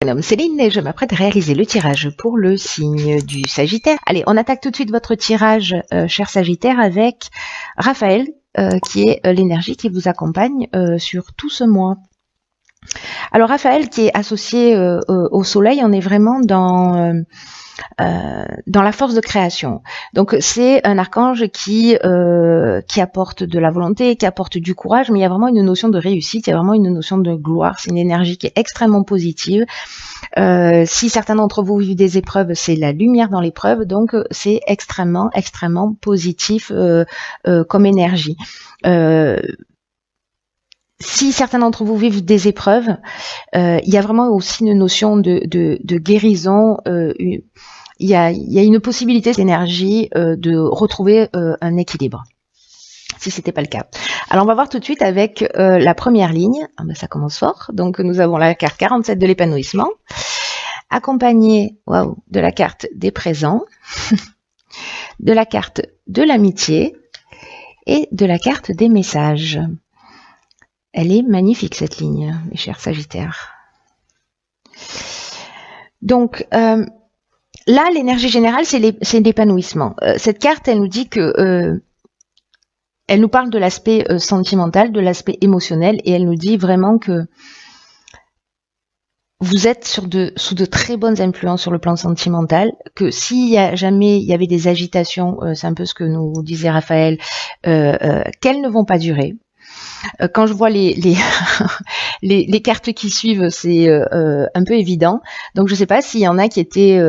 Nom Céline et je m'apprête à réaliser le tirage pour le signe du Sagittaire. Allez, on attaque tout de suite votre tirage, cher Sagittaire, avec Raphaël, qui est l'énergie qui vous accompagne sur tout ce mois. Alors Raphaël, qui est associé au Soleil, on est vraiment dans la force de création. Donc c'est un archange qui apporte de la volonté, qui apporte du courage, mais il y a vraiment une notion de réussite, il y a vraiment une notion de gloire. C'est une énergie qui est extrêmement positive. Si certains d'entre vous vivent des épreuves, c'est la lumière dans l'épreuve, donc c'est extrêmement positif comme énergie. Si certains d'entre vous vivent des épreuves, il y a vraiment aussi une notion de guérison. Il y a une possibilité d'énergie de retrouver un équilibre, si c'était pas le cas. Alors on va voir tout de suite avec la première ligne. Ah ben, ça commence fort. Donc nous avons la carte 47 de l'épanouissement, accompagnée de la carte des présents, de la carte de l'amitié et de la carte des messages. Elle est magnifique cette ligne, mes chers Sagittaires. Donc là, l'énergie générale, c'est l'épanouissement. Cette carte, elle nous dit que elle nous parle de l'aspect sentimental, de l'aspect émotionnel, et elle nous dit vraiment que vous êtes sous de très bonnes influences sur le plan sentimental, que jamais il y avait des agitations, c'est un peu ce que nous disait Raphaël, qu'elles ne vont pas durer. Quand je vois les cartes qui suivent, c'est un peu évident. Donc je ne sais pas s'il y en a qui étaient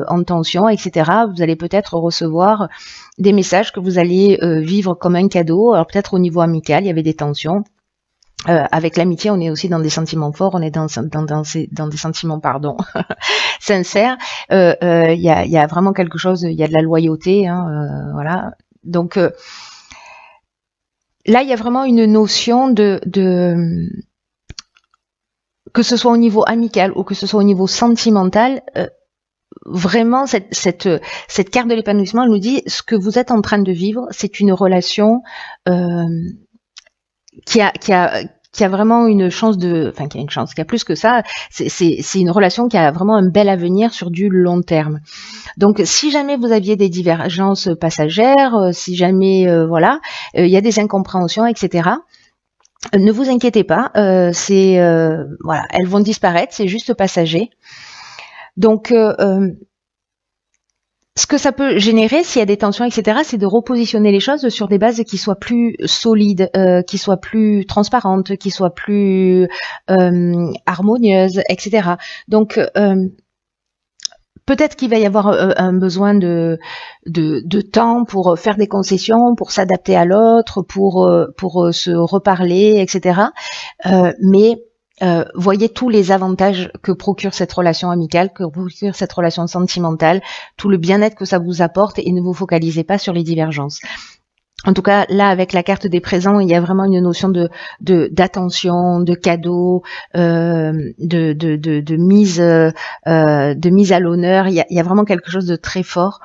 en tension, etc. Vous allez peut-être recevoir des messages que vous allez vivre comme un cadeau. Alors peut-être au niveau amical, il y avait des tensions. Avec l'amitié, on est aussi dans des sentiments forts, on est dans des sentiments, sincères. Il y a vraiment quelque chose, il y a de la loyauté, voilà. Donc là, il y a vraiment une notion que ce soit au niveau amical ou que ce soit au niveau sentimental, vraiment cette carte de l'épanouissement, elle nous dit ce que vous êtes en train de vivre, c'est une relation qui a vraiment une chance qui a plus que ça. C'est une relation qui a vraiment un bel avenir sur du long terme. Donc, si jamais vous aviez des divergences passagères, si jamais, il y a des incompréhensions, etc., ne vous inquiétez pas, elles vont disparaître, c'est juste passager. Donc, ce que ça peut générer, s'il y a des tensions, etc., c'est de repositionner les choses sur des bases qui soient plus solides, qui soient plus transparentes, qui soient plus harmonieuses, etc. Donc, peut-être qu'il va y avoir un besoin de temps pour faire des concessions, pour s'adapter à l'autre, pour se reparler, etc. Mais voyez tous les avantages que procure cette relation amicale, que procure cette relation sentimentale, tout le bien-être que ça vous apporte, et ne vous focalisez pas sur les divergences. En tout cas, là, avec la carte des présents, il y a vraiment une notion d'attention, de cadeau, de mise à l'honneur. Il y a vraiment quelque chose de très fort.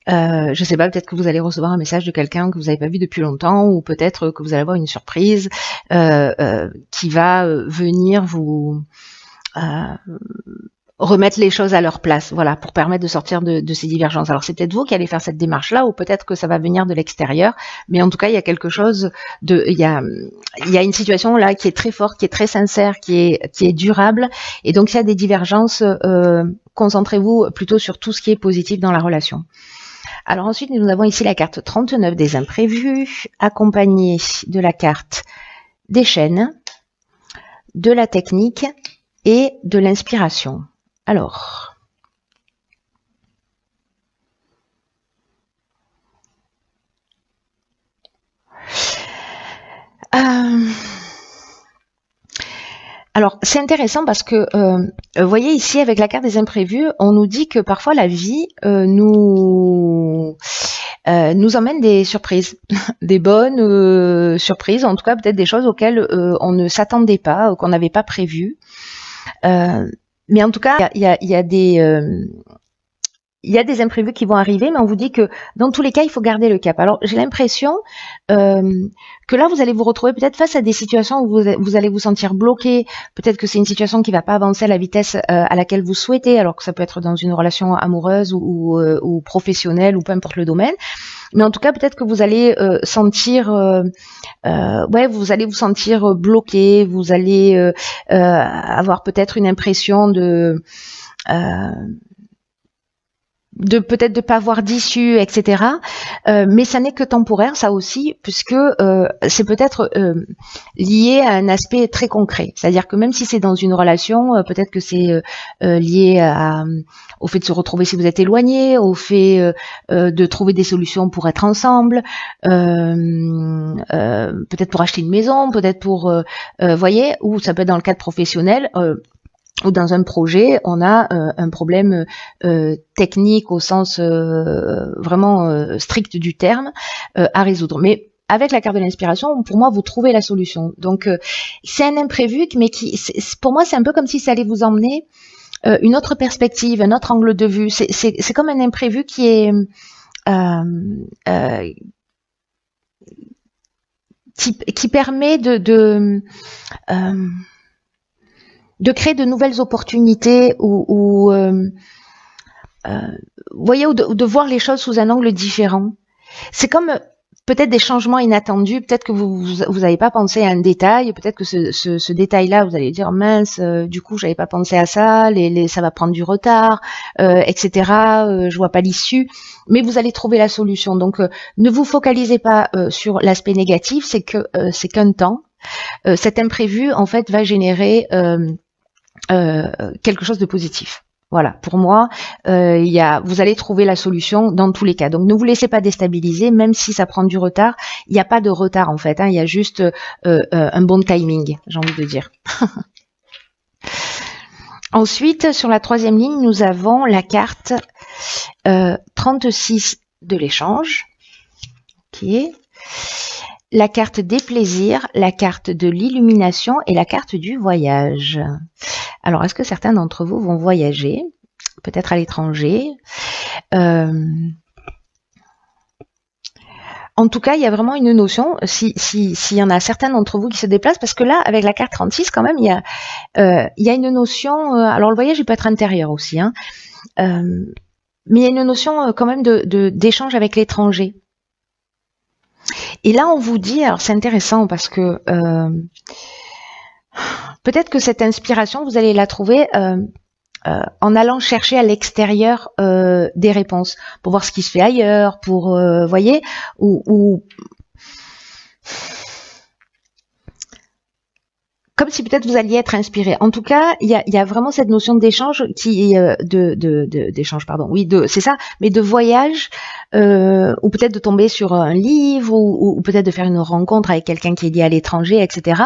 Je sais pas, peut-être que vous allez recevoir un message de quelqu'un que vous n'avez pas vu depuis longtemps, ou peut-être que vous allez avoir une surprise qui va venir vous remettre les choses à leur place, voilà, pour permettre de sortir de ces divergences. Alors c'est peut-être vous qui allez faire cette démarche-là, ou peut-être que ça va venir de l'extérieur, mais en tout cas il y a quelque chose il y a une situation là qui est très forte, qui est très sincère, qui est durable, et donc s'il y a des divergences, concentrez-vous plutôt sur tout ce qui est positif dans la relation. Alors ensuite, nous avons ici la carte 39 des imprévus, accompagnée de la carte des chaînes, de la technique et de l'inspiration. Alors, c'est intéressant parce que, vous voyez ici avec la carte des imprévus, on nous dit que parfois la vie nous emmène des surprises, des bonnes surprises, en tout cas peut-être des choses auxquelles on ne s'attendait pas, qu'on n'avait pas prévues. Mais en tout cas, il y a des il y a des imprévus qui vont arriver, mais on vous dit que dans tous les cas, il faut garder le cap. Alors, j'ai l'impression que là, vous allez vous retrouver peut-être face à des situations où vous allez vous sentir bloqué. Peut-être que c'est une situation qui va pas avancer à la vitesse à laquelle vous souhaitez, alors que ça peut être dans une relation amoureuse ou professionnelle ou peu importe le domaine. Mais en tout cas, peut-être que vous allez sentir, vous allez vous sentir bloqué. Vous allez avoir peut-être une impression peut-être de pas avoir d'issue, etc. Mais ça n'est que temporaire, ça aussi, puisque c'est peut-être lié à un aspect très concret. C'est-à-dire que même si c'est dans une relation, peut-être que c'est lié au fait de se retrouver si vous êtes éloigné, au fait de trouver des solutions pour être ensemble, peut-être pour acheter une maison, peut-être pour, voyez, ou ça peut être dans le cadre professionnel. Ou dans un projet, on a un problème technique au sens vraiment strict du terme à résoudre. Mais avec la carte de l'inspiration, pour moi, vous trouvez la solution. Donc, c'est un imprévu, mais pour moi, c'est un peu comme si ça allait vous emmener une autre perspective, un autre angle de vue. C'est comme un imprévu qui est qui permet de créer de nouvelles opportunités ou voyez, ou de voir les choses sous un angle différent. C'est comme peut-être des changements inattendus, peut-être que vous n'avez pas pensé à un détail, peut-être que ce détail-là, vous allez dire mince, du coup j'avais pas pensé à ça, ça va prendre du retard, etc. Je vois pas l'issue, mais vous allez trouver la solution. Donc ne vous focalisez pas sur l'aspect négatif, c'est qu'un temps. Cet imprévu en fait va générer quelque chose de positif. Voilà, pour moi, vous allez trouver la solution dans tous les cas. Donc ne vous laissez pas déstabiliser, même si ça prend du retard. Il n'y a pas de retard en fait, il y a juste un bon timing, j'ai envie de dire. Ensuite, sur la troisième ligne, nous avons la carte 36 de l'échange. Ok. La carte des plaisirs, la carte de l'illumination et la carte du voyage. Alors, est-ce que certains d'entre vous vont voyager, peut-être à l'étranger? En tout cas, il y a vraiment une notion, s'il y en a certains d'entre vous qui se déplacent, parce que là, avec la carte 36, quand même, il y a une notion, alors le voyage, il peut être intérieur aussi, mais il y a une notion quand même d'échange avec l'étranger. Et là, on vous dit, alors c'est intéressant parce que peut-être que cette inspiration, vous allez la trouver en allant chercher à l'extérieur des réponses, pour voir ce qui se fait ailleurs, pour, voyez, ou comme si peut-être vous alliez être inspiré. En tout cas, il y a vraiment cette notion d'échange d'échange, pardon. Oui, c'est ça, mais de voyage, ou peut-être de tomber sur un livre, ou peut-être de faire une rencontre avec quelqu'un qui est lié à l'étranger, etc.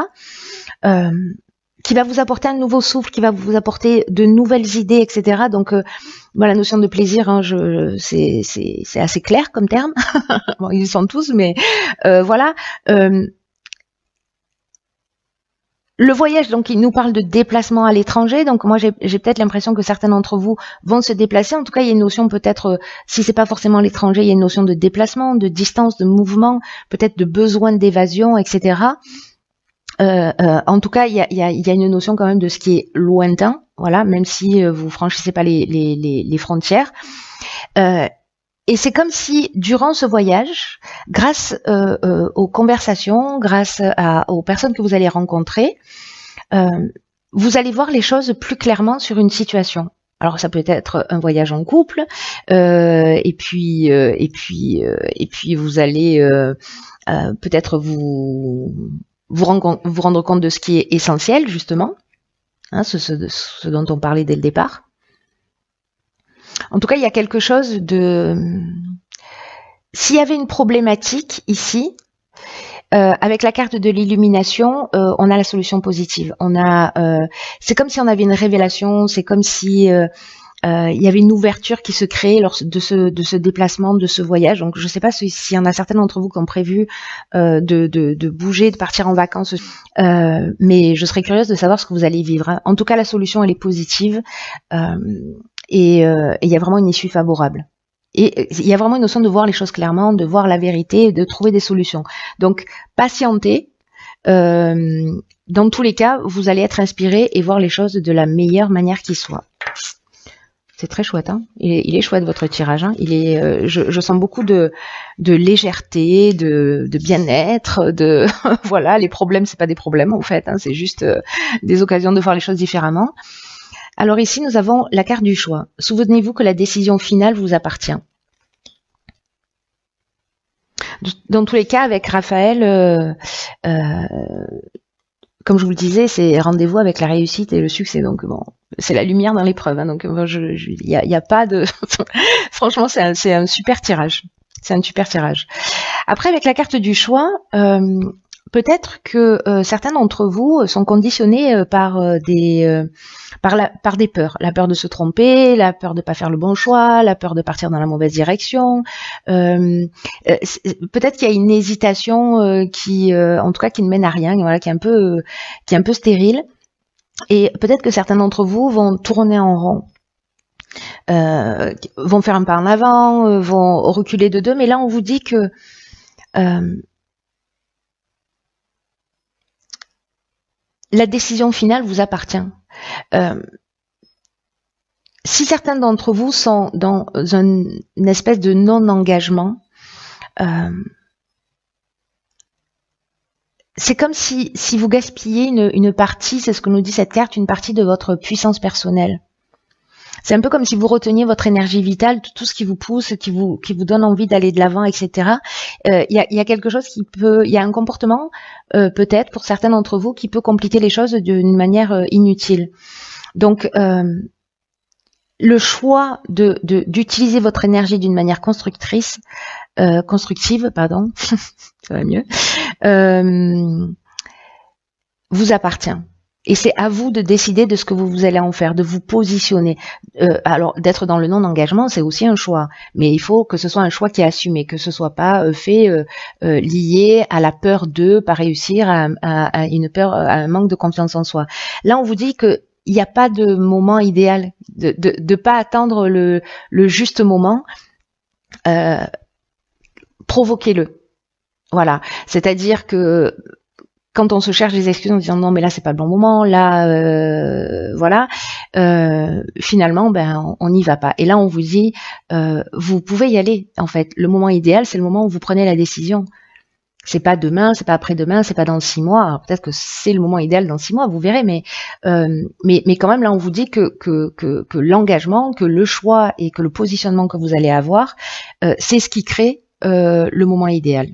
Qui va vous apporter un nouveau souffle, qui va vous apporter de nouvelles idées, etc. Donc, la notion de plaisir, c'est assez clair comme terme. Bon, ils y sont tous, mais voilà. Le voyage, donc, il nous parle de déplacement à l'étranger. Donc, moi, j'ai peut-être l'impression que certains d'entre vous vont se déplacer. En tout cas, il y a une notion peut-être, si c'est pas forcément l'étranger, il y a une notion de déplacement, de distance, de mouvement, peut-être de besoin d'évasion, etc. En tout cas, il y a une notion quand même de ce qui est lointain, voilà, même si vous franchissez pas les frontières. Et c'est comme si, durant ce voyage, grâce aux conversations, grâce aux personnes que vous allez rencontrer, vous allez voir les choses plus clairement sur une situation. Alors ça peut être un voyage en couple, et puis vous allez peut-être vous rendre compte de ce qui est essentiel, justement, ce dont on parlait dès le départ. En tout cas, il y a quelque chose de... S'il y avait une problématique ici, avec la carte de l'illumination, on a la solution positive. C'est comme si on avait une révélation, c'est comme si il y avait une ouverture qui se créait lors de ce déplacement, de ce voyage. Donc, je ne sais pas s'il y en a certains d'entre vous qui ont prévu de bouger, de partir en vacances, mais je serais curieuse de savoir ce que vous allez vivre. En tout cas, la solution, elle est positive. et il y a vraiment une issue favorable. Et il y a vraiment une notion de voir les choses clairement, de voir la vérité, de trouver des solutions. Donc, patientez. Dans tous les cas, vous allez être inspiré et voir les choses de la meilleure manière qui soit. C'est très chouette, hein. Il est chouette votre tirage, hein. Je sens beaucoup de légèreté, de bien-être, de voilà, les problèmes c'est pas des problèmes en fait, hein, c'est juste des occasions de voir les choses différemment. Alors ici nous avons la carte du choix. Souvenez-vous que la décision finale vous appartient. Dans tous les cas, avec Raphaël, comme je vous le disais, c'est rendez-vous avec la réussite et le succès. Donc bon, c'est la lumière dans l'épreuve. Hein, donc il y a pas de. Franchement, c'est un super tirage. C'est un super tirage. Après, avec la carte du choix, peut-être que certains d'entre vous sont conditionnés par des peurs. La peur de se tromper, la peur de pas faire le bon choix, la peur de partir dans la mauvaise direction. Peut-être qu'il y a une hésitation qui, en tout cas, qui ne mène à rien, voilà, qui est un peu stérile. Et peut-être que certains d'entre vous vont tourner en rond. Vont faire un pas en avant, vont reculer de deux, mais là on vous dit que la décision finale vous appartient. Si certains d'entre vous sont dans une espèce de non-engagement, c'est comme si vous gaspillez une partie, c'est ce que nous dit cette carte, une partie de votre puissance personnelle. C'est un peu comme si vous reteniez votre énergie vitale, tout ce qui vous pousse, qui vous donne envie d'aller de l'avant, etc. Il y a quelque chose il y a un comportement, peut-être pour certains d'entre vous, qui peut compliquer les choses d'une manière inutile. Donc, le choix d'utiliser votre énergie d'une manière constructive, pardon, ça va mieux, vous appartient. Et c'est à vous de décider de ce que vous allez en faire, de vous positionner. Alors, d'être dans le non-engagement, c'est aussi un choix. Mais il faut que ce soit un choix qui est assumé, que ce soit pas fait lié à la peur de pas réussir, à une peur, à un manque de confiance en soi. Là, on vous dit que il n'y a pas de moment idéal, de pas attendre le juste moment. Provoquez-le. Voilà. C'est-à-dire que quand on se cherche des excuses en disant non mais là c'est pas le bon moment, là voilà, finalement ben on n'y va pas. Et là on vous dit vous pouvez y aller en fait. Le moment idéal c'est le moment où vous prenez la décision. C'est pas demain, c'est pas après-demain, c'est pas dans 6 mois. Alors peut-être que c'est le moment idéal dans 6 mois, vous verrez, mais quand même là on vous dit que l'engagement, que le choix et que le positionnement que vous allez avoir, c'est ce qui crée le moment idéal.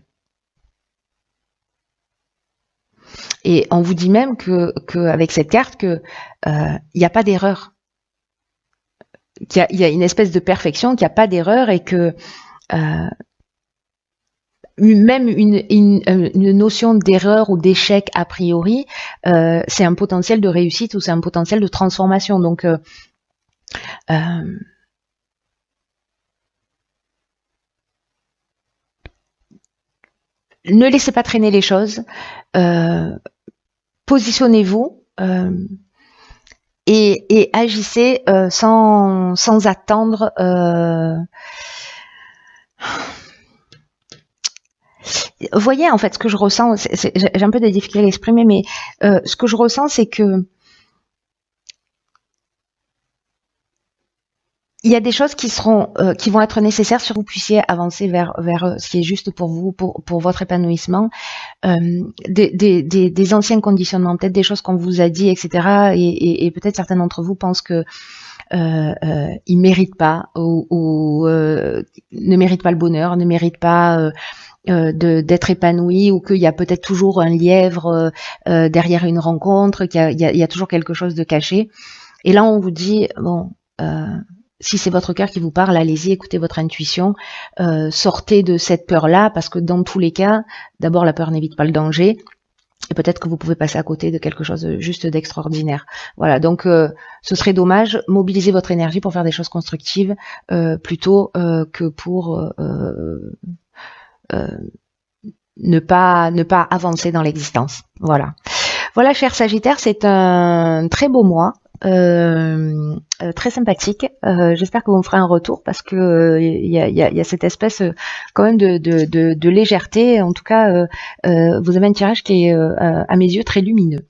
Et on vous dit même que avec cette carte que il n'y a pas d'erreur, qu'il y a une espèce de perfection, qu'il n'y a pas d'erreur et que même une notion d'erreur ou d'échec a priori, c'est un potentiel de réussite ou c'est un potentiel de transformation. Donc ne laissez pas traîner les choses. Positionnez-vous et agissez sans attendre. Voyez en fait ce que je ressens. J'ai un peu de difficulté à l'exprimer, mais ce que je ressens, c'est que il y a des choses qui vont être nécessaires pour que vous puissiez avancer vers ce qui est juste pour vous, pour votre épanouissement. Des anciens conditionnements, peut-être des choses qu'on vous a dit, etc. Et peut-être certains d'entre vous pensent que ils méritent pas ou ne méritent pas le bonheur, ne méritent pas d'être épanoui, ou qu'il y a peut-être toujours un lièvre derrière une rencontre, qu'il y a toujours quelque chose de caché. Et là, on vous dit bon. Si c'est votre cœur qui vous parle, allez-y, écoutez votre intuition, sortez de cette peur-là, parce que dans tous les cas, d'abord la peur n'évite pas le danger, et peut-être que vous pouvez passer à côté de quelque chose juste d'extraordinaire. Voilà, donc ce serait dommage, mobilisez votre énergie pour faire des choses constructives, plutôt que pour ne pas avancer dans l'existence. Voilà. Voilà, cher Sagittaire, c'est un très beau mois très sympathique. J'espère que vous me ferez un retour parce que il y a cette espèce quand même de légèreté. En tout cas, vous avez un tirage qui est à mes yeux très lumineux.